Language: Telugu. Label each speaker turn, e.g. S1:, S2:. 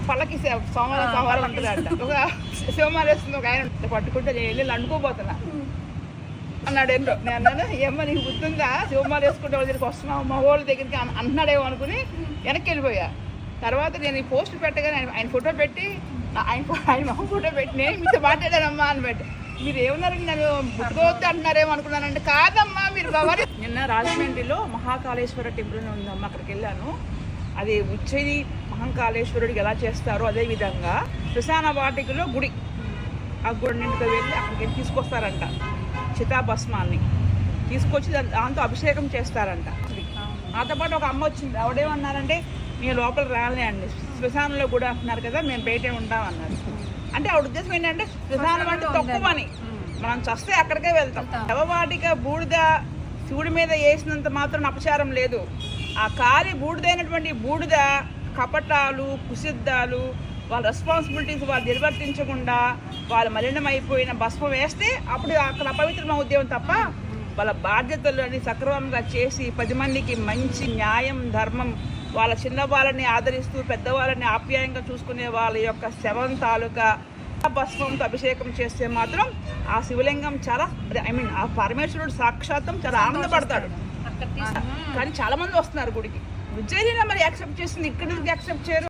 S1: పళ్ళకి సోమవారం ఉంటుంది అంట. ఒక శివమాల వేస్తుంది ఒక ఆయన పట్టుకుంటే నేను వెళ్ళి అనుకోబోతున్నా అన్నాడు. ఏంటో నేను అన్నాను, ఏమో నీకు బుద్ధిందా, శివమాల వేసుకుంటే వాళ్ళ దగ్గరికి వస్తున్నావు మా వాళ్ళ దగ్గరికి అంటున్నాడేమో అనుకుని వెనక్కి వెళ్ళిపోయా. తర్వాత నేను ఈ పోస్ట్ పెట్టగానే ఆయన ఫోటో పెట్టి ఆయన మొహం ఫోటో పెట్టి నేను మీతో మాట్లాడానమ్మా అని పెట్టి మీరు ఏమన్నారండి నన్ను బుద్ధి అంటున్నారేమో అనుకున్నానంటే కాదమ్మా మీరు బాగా. నిన్న రాజమండ్రిలో మహాకాళేశ్వర టెంపుల్ ఉందమ్మా, అక్కడికి వెళ్ళాను. అది ఉజ్జయిని మహాకాళేశ్వరుడికి ఎలా చేస్తారో అదేవిధంగా శ్మశాన వాటికలో గుడి, ఆ గుడి నిండుకు వెళ్ళి అక్కడికి తీసుకొస్తారంట. చితాభస్మాన్ని తీసుకొచ్చి దాంతో అభిషేకం చేస్తారంట. నాతో పాటు ఒక అమ్మ వచ్చింది. ఆవిడేమన్నారంటే మేము లోపల రాలే అండి, శ్మశానంలో కూడా అంటున్నారు కదా మేము బయటే ఉంటామన్నారు. అంటే ఆవిడ ఉద్దేశం ఏంటంటే శ్మశానం అంటే తక్కువని, మనం చస్తే అక్కడికే వెళ్తాం. శవవాటిక బూడిద శివుడి మీద వేసినంత మాత్రం అపచారం లేదు. ఆ కాలి బూడిదైనటువంటి బూడిద కపటాలు కుసిద్ధాలు వాళ్ళ రెస్పాన్సిబిలిటీస్ వాళ్ళు నిర్వర్తించకుండా వాళ్ళు మలినమైపోయిన భస్మం వేస్తే అప్పుడు అక్కడ అపవిత్రమ ఉద్యమం తప్ప వాళ్ళ బాధ్యతలని సక్రమంగా చేసి 10 మందికి మంచి న్యాయం ధర్మం వాళ్ళ చిన్న వాళ్ళని ఆదరిస్తూ పెద్దవాళ్ళని ఆప్యాయంగా చూసుకునే వాళ్ళ యొక్క శవం తాలూకా భస్మంతో అభిషేకం చేస్తే మాత్రం ఆ శివలింగం చాలా ఆ పరమేశ్వరుడు సాక్షాత్తం చాలా ఆనందపడతాడు. కానీ చాలా మంది వస్తున్నారు గుడికి. ఉజ్జయినిలో మరి యాక్సెప్ట్ చేసింది, ఇక్కడ యాక్సెప్ట్ చేయరు.